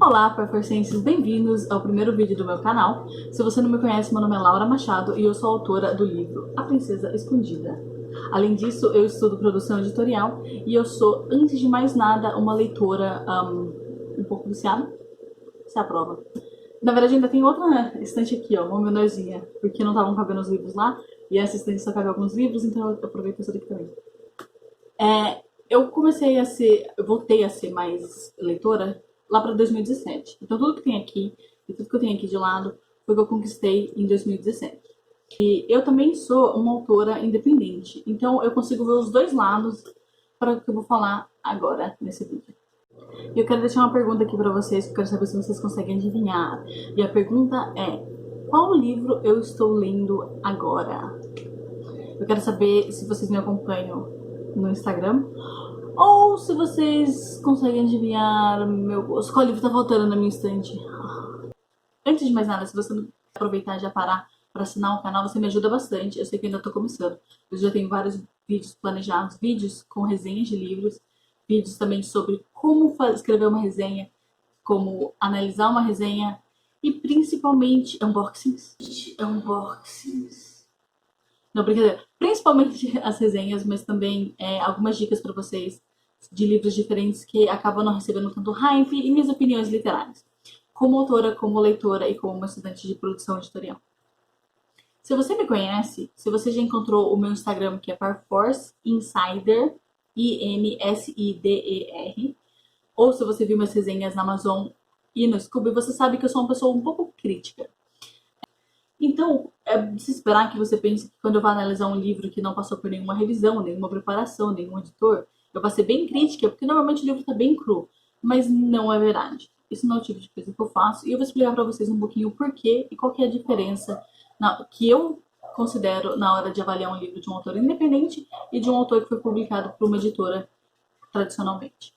Olá, parforcenses, bem-vindos ao primeiro vídeo do meu canal. Se você não me conhece, meu nome é Laura Machado e eu sou autora do livro A Princesa Escondida. Além disso, eu estudo produção editorial e eu sou, antes de mais nada, uma leitora um pouco viciada. Você aprova. Na verdade, ainda tem outra estante aqui, ó, uma menorzinha, porque não estavam cabendo os livros lá e essa estante só cabe alguns livros, então eu aproveito essa daqui também. Eu voltei a ser mais leitora lá para 2017. Então tudo que tem aqui e tudo que eu tenho aqui de lado foi que eu conquistei em 2017. E eu também sou uma autora independente, então eu consigo ver os dois lados para o que eu vou falar agora nesse vídeo. E eu quero deixar uma pergunta aqui para vocês, que eu quero saber se vocês conseguem adivinhar. E a pergunta é: qual livro eu estou lendo agora? Eu quero saber se vocês me acompanham no Instagram ou se vocês conseguem adivinhar meu gosto. Qual livro tá faltando na minha estante? Antes de mais nada, se você não aproveitar e já parar para assinar o canal, você me ajuda bastante. Eu sei que ainda tô começando. Eu já tenho vários vídeos planejados, vídeos com resenhas de livros, vídeos também sobre como escrever uma resenha, como analisar uma resenha e principalmente unboxings. Não, brincadeira. Principalmente as resenhas, mas também algumas dicas para vocês de livros diferentes que acabam não recebendo tanto hype e minhas opiniões literárias, como autora, como leitora e como uma estudante de produção editorial. Se você me conhece, se você já encontrou o meu Instagram, que é Parforce Insider, INSIDER, ou se você viu minhas resenhas na Amazon e no Scooby, você sabe que eu sou uma pessoa um pouco crítica. Então, é de se esperar que você pense que quando eu vou analisar um livro que não passou por nenhuma revisão, nenhuma preparação, nenhum editor, eu vou ser bem crítica, porque normalmente o livro está bem cru. Mas não é verdade. Isso não é o tipo de coisa que eu faço. E eu vou explicar para vocês um pouquinho o porquê e qual que é a diferença que eu considero na hora de avaliar um livro de um autor independente e de um autor que foi publicado por uma editora tradicionalmente.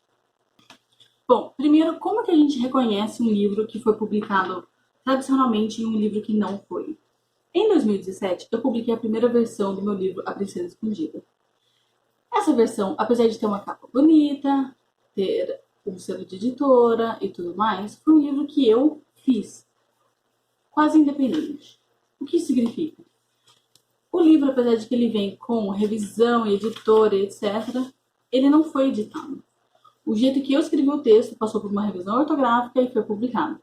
Bom, primeiro, como que a gente reconhece um livro que foi publicado tradicionalmente e um livro que não foi? Em 2017, eu publiquei a primeira versão do meu livro A Princesa Escondida. Essa versão, apesar de ter uma capa bonita, ter um selo de editora e tudo mais, foi um livro que eu fiz, quase independente. O que isso significa? O livro, apesar de que ele vem com revisão e editora e etc., ele não foi editado. O jeito que eu escrevi o texto passou por uma revisão ortográfica e foi publicado.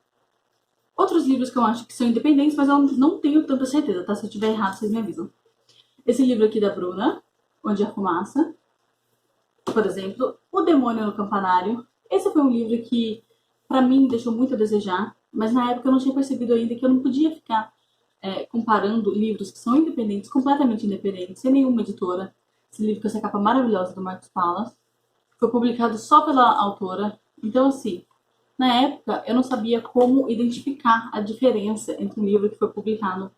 Outros livros que eu acho que são independentes, mas eu não tenho tanta certeza, tá? Se eu tiver errado, vocês me avisam. Esse livro aqui da Bruna, Onde a Fumaça, por exemplo, O Demônio no Campanário. Esse foi um livro que, pra mim, deixou muito a desejar, mas na época eu não tinha percebido ainda que eu não podia ficar comparando livros que são independentes, completamente independentes, sem nenhuma editora. Esse livro com essa capa maravilhosa do Marcos Pallas foi publicado só pela autora. Então, assim, na época eu não sabia como identificar a diferença entre um livro que foi publicado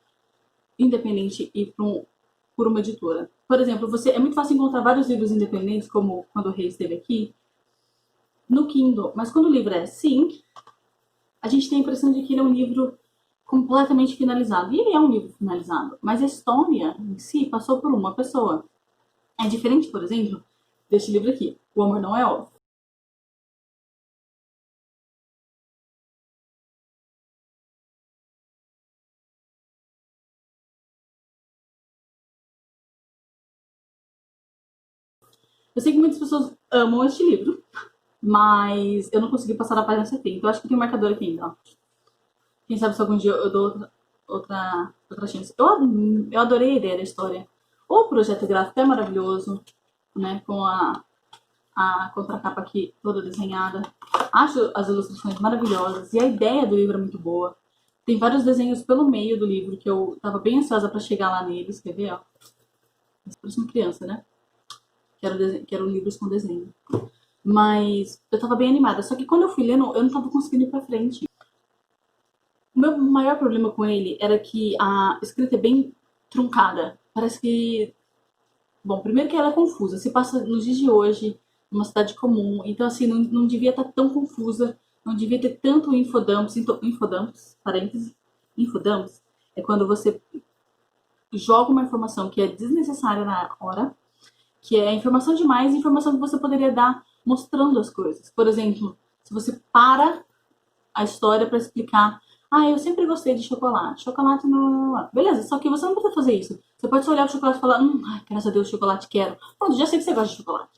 independente e por uma editora. Por exemplo, é muito fácil encontrar vários livros independentes, como Quando o Rei Esteve Aqui, no Kindle. Mas quando o livro é assim, a gente tem a impressão de que ele é um livro completamente finalizado. E ele é um livro finalizado, mas a história em si passou por uma pessoa. É diferente, por exemplo, deste livro aqui, O Amor Não É Óbvio. Eu sei que muitas pessoas amam este livro, mas eu não consegui passar da página 70. Eu acho que tem um marcador aqui ainda, ó. Quem sabe se algum dia eu dou outra chance. Eu adorei a ideia da história. O projeto gráfico é maravilhoso, né? Com a contracapa aqui toda desenhada. Acho as ilustrações maravilhosas e a ideia do livro é muito boa. Tem vários desenhos pelo meio do livro que eu tava bem ansiosa para chegar lá neles. Quer ver, ó? Parece uma criança, né? Quero livros com desenho. Mas eu tava bem animada. Só que quando eu fui lendo, eu não tava conseguindo ir pra frente. O meu maior problema com ele era que a escrita é bem truncada. Parece que... Bom, primeiro que ela é confusa. Se passa nos dias de hoje, numa cidade comum. Então, assim, não devia estar tão confusa. Não devia ter tanto infodumps. Infodumps, parênteses. Infodumps é quando você joga uma informação que é desnecessária na hora, que é informação demais, informação que você poderia dar mostrando as coisas. Por exemplo, se você para a história para explicar. Ah, eu sempre gostei de chocolate. Chocolate não. Beleza, só que você não precisa fazer isso. Você pode só olhar o chocolate e falar, ai, graças a Deus, chocolate quero. Pronto, já sei que você gosta de chocolate.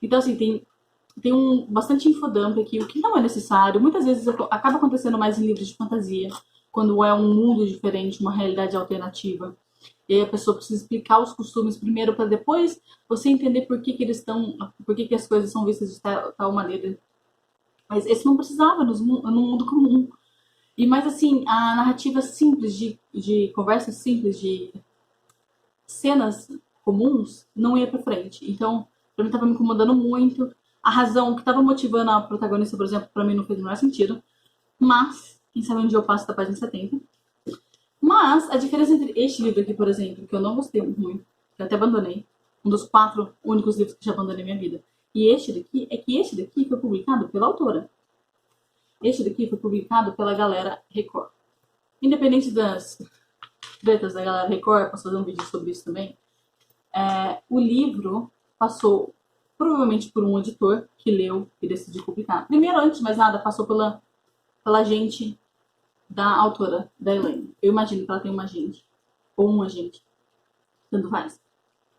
Então, assim, tem bastante infodump aqui, o que não é necessário. Muitas vezes acaba acontecendo mais em livros de fantasia, quando é um mundo diferente, uma realidade alternativa. E aí a pessoa precisa explicar os costumes primeiro para depois você entender por que as coisas são vistas de tal maneira. Mas esse não precisava no mundo comum. E mais assim, a narrativa simples de conversas simples, de cenas comuns, não ia pra frente. Então, pra mim tava me incomodando muito. A razão que tava motivando a protagonista, por exemplo, pra mim não fez o menor sentido. Mas, quem sabe um dia eu passo da página 70. Mas, a diferença entre este livro aqui, por exemplo, que eu não gostei muito, que eu até abandonei, um dos 4 únicos livros que já abandonei na minha vida, e este daqui, é que este daqui foi publicado pela autora. Este daqui foi publicado pela galera Record. Independente das tretas da galera Record, posso fazer um vídeo sobre isso também. O livro passou provavelmente por um editor que leu e decidiu publicar. Primeiro, antes de mais nada, passou pela agente da autora, da Elaine. Eu imagino que ela tem uma agente, ou um agente, tanto faz.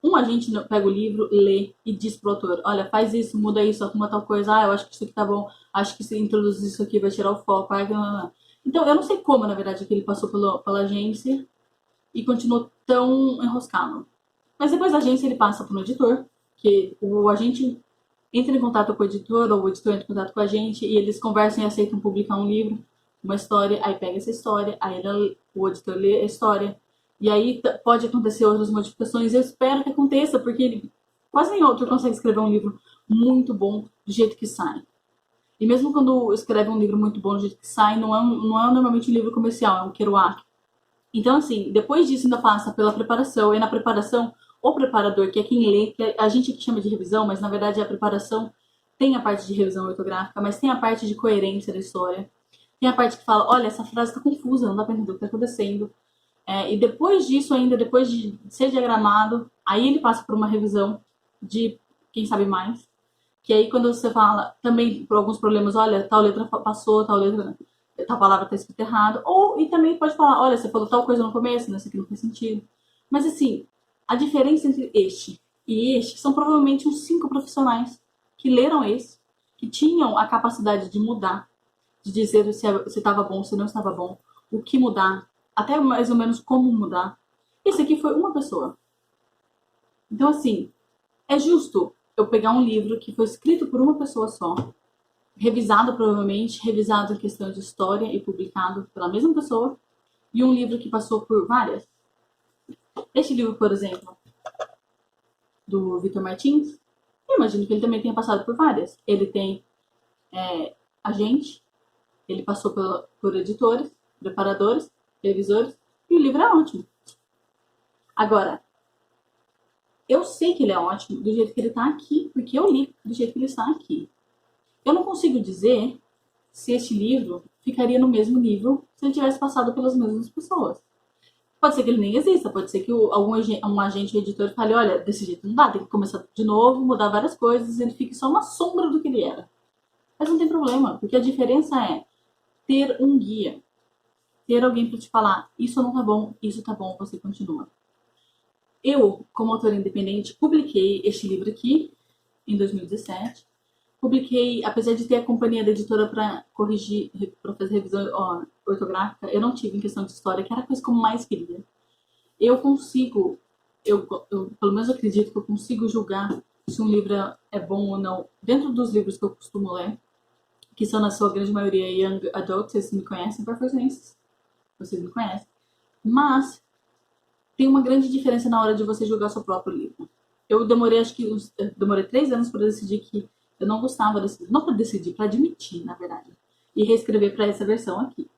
Um agente pega o livro, lê e diz pro autor, olha, faz isso, muda isso, arruma tal coisa, eu acho que isso aqui tá bom, acho que se introduzir isso aqui vai tirar o foco. Então, eu não sei como, na verdade, que ele passou pela agência e continuou tão enroscado. Mas depois da agência ele passa para o editor, que o agente entra em contato com o editor, ou o editor entra em contato com a gente, e eles conversam e aceitam publicar um livro, uma história, aí pega essa história, aí o editor lê a história, e aí pode acontecer outras modificações. Eu espero que aconteça, porque quase nenhum autor consegue escrever um livro muito bom do jeito que sai. E mesmo quando escreve um livro muito bom do jeito que sai, não é normalmente um livro comercial, é um Kerouac. Então, assim, depois disso ainda passa pela preparação, e na preparação, o preparador, que é quem lê, que a gente aqui chama de revisão, mas na verdade a preparação tem a parte de revisão ortográfica, mas tem a parte de coerência da história. Tem a parte que fala, olha, essa frase está confusa, não dá para entender o que está acontecendo. E depois disso ainda, depois de ser diagramado, aí ele passa por uma revisão de quem sabe mais. Que aí quando você fala, também por alguns problemas, olha, tal letra passou, tal palavra está escrita errado. E também pode falar, olha, você falou tal coisa no começo, né, isso aqui não faz sentido. Mas assim, a diferença entre este e este são provavelmente uns 5 profissionais que leram esse, que tinham a capacidade de mudar, de dizer se estava bom, se não estava bom, o que mudar, até mais ou menos como mudar. Esse aqui foi uma pessoa. Então, assim, é justo eu pegar um livro que foi escrito por uma pessoa só, revisado provavelmente, revisado em questão de história e publicado pela mesma pessoa, e um livro que passou por várias. Este livro, por exemplo, do Victor Martins, eu imagino que ele também tenha passado por várias. Ele tem agente, ele passou por editores, preparadores, revisores, e o livro é ótimo. Agora, eu sei que ele é ótimo do jeito que ele está aqui, porque eu li do jeito que ele está aqui. Eu não consigo dizer se este livro ficaria no mesmo nível se ele tivesse passado pelas mesmas pessoas. Pode ser que ele nem exista, pode ser que um agente ou editor fale, olha, desse jeito não dá, tem que começar de novo, mudar várias coisas, e ele fique só uma sombra do que ele era. Mas não tem problema, porque a diferença é ter um guia, ter alguém para te falar, isso não tá bom, isso tá bom, você continua. Eu, como autora independente, publiquei este livro aqui em 2017. Publiquei, apesar de ter a companhia da editora para corrigir, para fazer revisão ortográfica, eu não tive em questão de história, que era a coisa que eu mais queria. Eu consigo, eu pelo menos acredito que eu consigo julgar se um livro é bom ou não, dentro dos livros que eu costumo ler, que são na sua grande maioria Young Adults, vocês me conhecem, perfeccionistas, vocês me conhecem. Mas tem uma grande diferença na hora de você julgar seu próprio livro. Eu demorei, demorei 3 anos para decidir que eu não gostava desse livro. Não para decidir, para admitir, na verdade. E reescrever para essa versão aqui.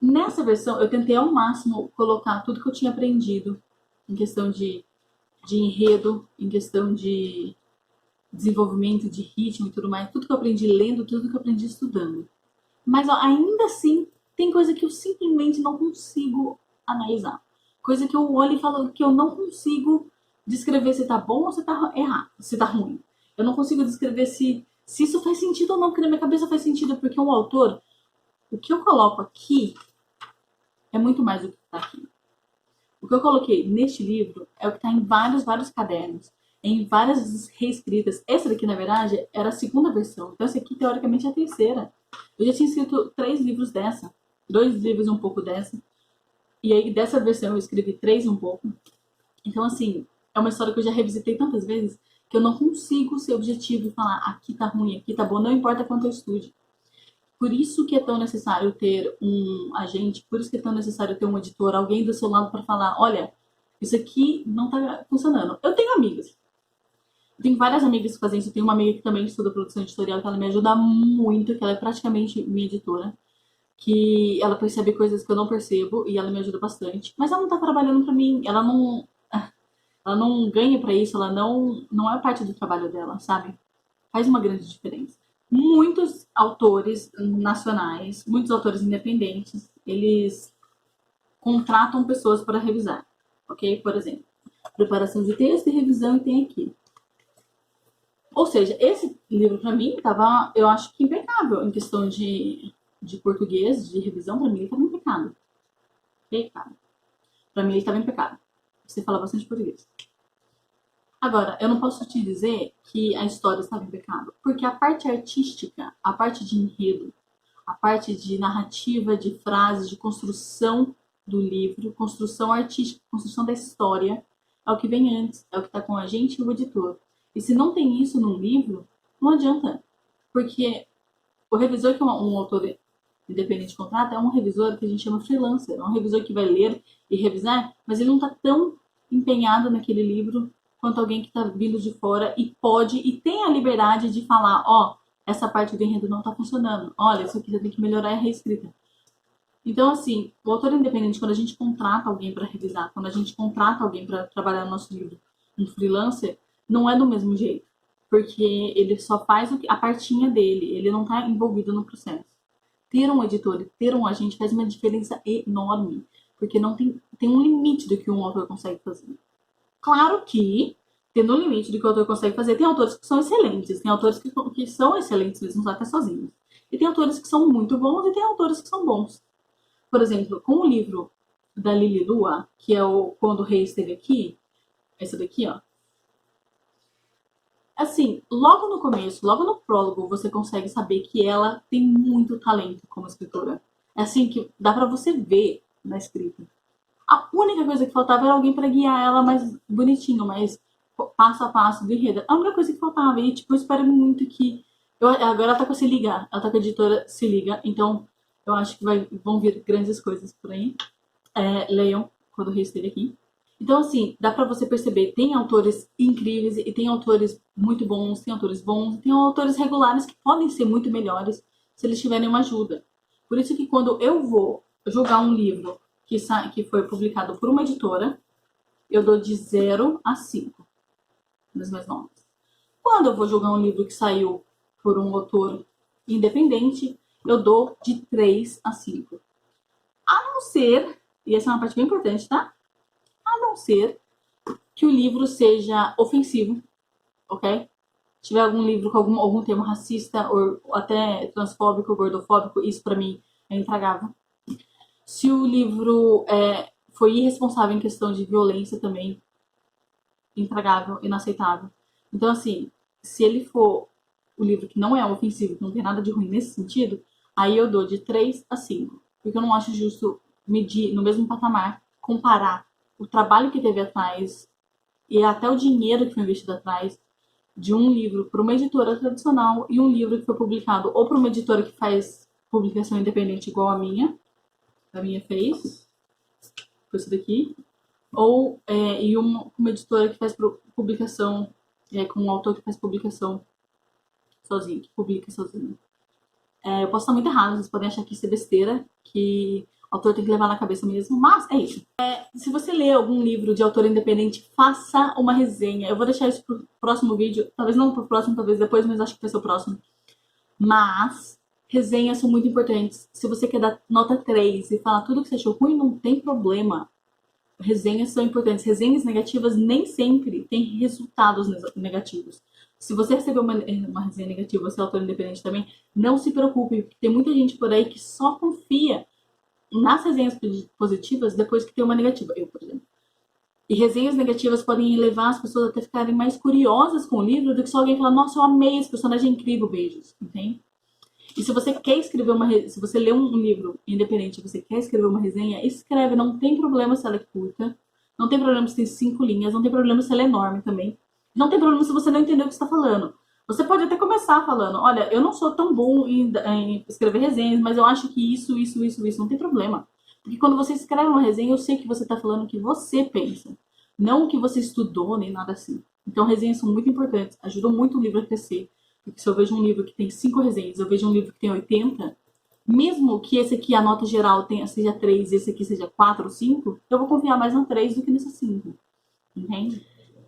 Nessa versão, eu tentei ao máximo colocar tudo que eu tinha aprendido em questão de enredo, em questão de desenvolvimento, de ritmo e tudo mais. Tudo que eu aprendi lendo, tudo que eu aprendi estudando. Mas ainda assim, tem coisa que eu simplesmente não consigo analisar. Coisa que eu olho e falo que eu não consigo descrever se tá bom ou se tá errado, se tá ruim. Eu não consigo descrever se isso faz sentido ou não, porque na minha cabeça faz sentido, porque um autor O que eu coloco aqui é muito mais do que está aqui. O que eu coloquei neste livro é o que está em vários cadernos, em várias reescritas. Essa daqui, na verdade, era a segunda versão. Então, essa aqui, teoricamente, é a terceira. Eu já tinha escrito 3 livros dessa, 2 livros e um pouco dessa. E aí, dessa versão, eu escrevi 3 e um pouco. Então, assim, é uma história que eu já revisitei tantas vezes que eu não consigo ser objetivo e falar aqui tá ruim, aqui tá bom, não importa quanto eu estude. Por isso que é tão necessário ter um agente, por isso que é tão necessário ter um editor, alguém do seu lado para falar, olha, isso aqui não tá funcionando. Eu tenho amigas. Eu tenho várias amigas que fazem isso. Eu tenho uma amiga que também estuda produção editorial, que ela me ajuda muito, que ela é praticamente minha editora, que ela percebe coisas que eu não percebo e ela me ajuda bastante. Mas ela não tá trabalhando para mim, ela não ganha para isso, ela não é parte do trabalho dela, sabe? Faz uma grande diferença. Muitos autores nacionais, muitos autores independentes, eles contratam pessoas para revisar, ok? Por exemplo, preparação de texto e revisão e tem aqui. Ou seja, esse livro para mim estava, eu acho que impecável em questão de português, de revisão, para mim ele estava impecável. Impecável. Para mim ele estava impecável. Você fala bastante português. Agora, eu não posso te dizer que a história estava impecável, porque a parte artística, a parte de enredo, a parte de narrativa, de frases, de construção do livro, construção artística, construção da história, é o que vem antes, é o que está com a gente e o editor. E se não tem isso num livro, não adianta, porque o revisor que um autor independente contrata é um revisor que a gente chama freelancer, é um revisor que vai ler e revisar, mas ele não está tão empenhado naquele livro quanto alguém que está vindo de fora e pode e tem a liberdade de falar, ó, essa parte do enredo não está funcionando, olha, isso aqui você tem que melhorar a reescrita. Então, assim, o autor independente, quando a gente contrata alguém para revisar, quando a gente contrata alguém para trabalhar no nosso livro, um freelancer, não é do mesmo jeito, porque ele só faz a partinha dele, ele não está envolvido no processo. Ter um editor, ter um agente faz uma diferença enorme, porque não tem um limite do que um autor consegue fazer. Claro que, tendo um limite do que o autor consegue fazer, tem autores que são excelentes, tem autores que são excelentes mesmo até sozinhos. E tem autores que são muito bons e tem autores que são bons. Por exemplo, com o livro da Lili Lua, que é o Quando o Rei Esteve Aqui, esse daqui, ó. Assim, logo no começo, logo no prólogo, você consegue saber que ela tem muito talento como escritora. É assim que dá pra você ver na escrita. A única coisa que faltava era alguém pra guiar ela mais bonitinho, mais passo a passo do enredo. A única coisa que faltava. E, tipo, eu espero muito que. Agora ela tá com a Se Liga, ela tá com a editora Se Liga, então eu acho que vão vir grandes coisas por aí. Leiam quando o Rei esteve aqui. Então, assim, dá pra você perceber, tem autores incríveis e tem autores muito bons, tem autores bons, tem autores regulares que podem ser muito melhores se eles tiverem uma ajuda. Por isso que quando eu vou jogar um livro que foi publicado por uma editora, eu dou de 0 a 5 nos meus nomes. Quando eu vou jogar um livro que saiu por um autor independente, eu dou de 3 a 5. A não ser, e essa é uma parte bem importante, tá? A não ser que o livro seja ofensivo, ok? Se tiver algum livro com algum termo racista ou até transfóbico, gordofóbico, isso pra mim é intragável. Se o livro foi irresponsável em questão de violência também, intragável, inaceitável. Então, assim, se ele for o livro que não é ofensivo, que não tem nada de ruim nesse sentido, aí eu dou de 3 a 5. Porque eu não acho justo medir no mesmo patamar, comparar o trabalho que teve atrás e até o dinheiro que foi investido atrás de um livro para uma editora tradicional e um livro que foi publicado ou para uma editora que faz publicação independente igual a minha fez, foi isso daqui, ou e uma editora que faz publicação, com um autor que faz publicação sozinho, que publica sozinho. Eu posso estar muito errado, vocês podem achar que isso é besteira, que o autor tem que levar na cabeça mesmo, mas é isso. Se você lê algum livro de autor independente, faça uma resenha. Eu vou deixar isso pro próximo vídeo, talvez não pro próximo, talvez depois, mas acho que vai ser o próximo. Mas resenhas são muito importantes. Se você quer dar nota 3 e falar tudo que você achou ruim, não tem problema. Resenhas são importantes. Resenhas negativas nem sempre têm resultados negativos. Se você receber uma resenha negativa, você é autor independente também, não se preocupe, porque tem muita gente por aí que só confia nas resenhas positivas depois que tem uma negativa. Eu, por exemplo. E resenhas negativas podem levar as pessoas até ficarem mais curiosas com o livro do que só alguém falar, nossa, eu amei, esse personagem é incrível, beijos, entende? E se você quer escrever se você lê um livro independente, você quer escrever uma resenha, escreve, não tem problema se ela é curta, não tem problema se tem 5 linhas, não tem problema se ela é enorme também, não tem problema se você não entendeu o que está falando. Você pode até começar falando, olha, eu não sou tão bom em escrever resenhas, mas eu acho que isso, não tem problema. Porque quando você escreve uma resenha, eu sei que você está falando o que você pensa, não o que você estudou, nem nada assim. Então, resenhas são muito importantes, ajudam muito o livro a crescer. Porque se eu vejo um livro que tem 5 resenhas, eu vejo um livro que tem 80, mesmo que esse aqui, a nota geral, seja 3 e esse aqui seja 4 ou 5, eu vou confiar mais no 3 do que nesse 5. Entende?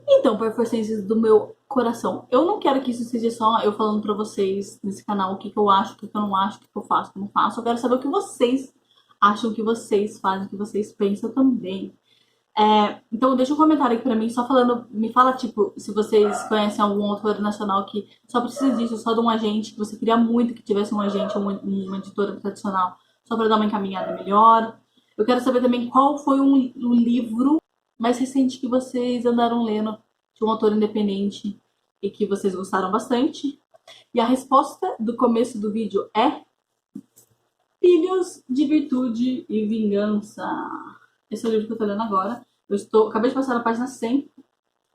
Então, perforcenses do meu coração, eu não quero que isso seja só eu falando pra vocês nesse canal o que eu acho, o que eu não acho, o que eu faço, o que eu não faço. Eu quero saber o que vocês acham, o que vocês fazem, o que vocês pensam também. Então deixa um comentário aqui pra mim, só falando, me fala, tipo, se vocês conhecem algum autor nacional que só precisa disso, só de um agente, que você queria muito que tivesse um agente ou uma editora tradicional, só pra dar uma encaminhada melhor. Eu quero saber também qual foi um livro mais recente que vocês andaram lendo de um autor independente e que vocês gostaram bastante. E a resposta do começo do vídeo é Filhos de Virtude e Vingança. Esse é o livro que eu tô lendo agora. Acabei de passar na página 100,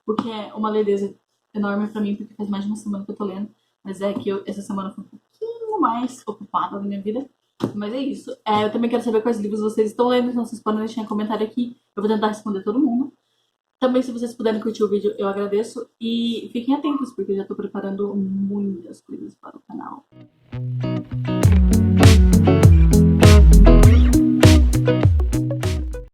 porque é uma lerdeza enorme pra mim, porque faz mais de uma semana que eu tô lendo. Mas é que essa semana foi um pouquinho mais ocupada na minha vida. Mas é isso. Eu também quero saber quais livros vocês estão lendo, então vocês podem deixar em comentário aqui. Eu vou tentar responder todo mundo. Também, se vocês puderem curtir o vídeo, eu agradeço. E fiquem atentos, porque eu já tô preparando muitas coisas para o canal.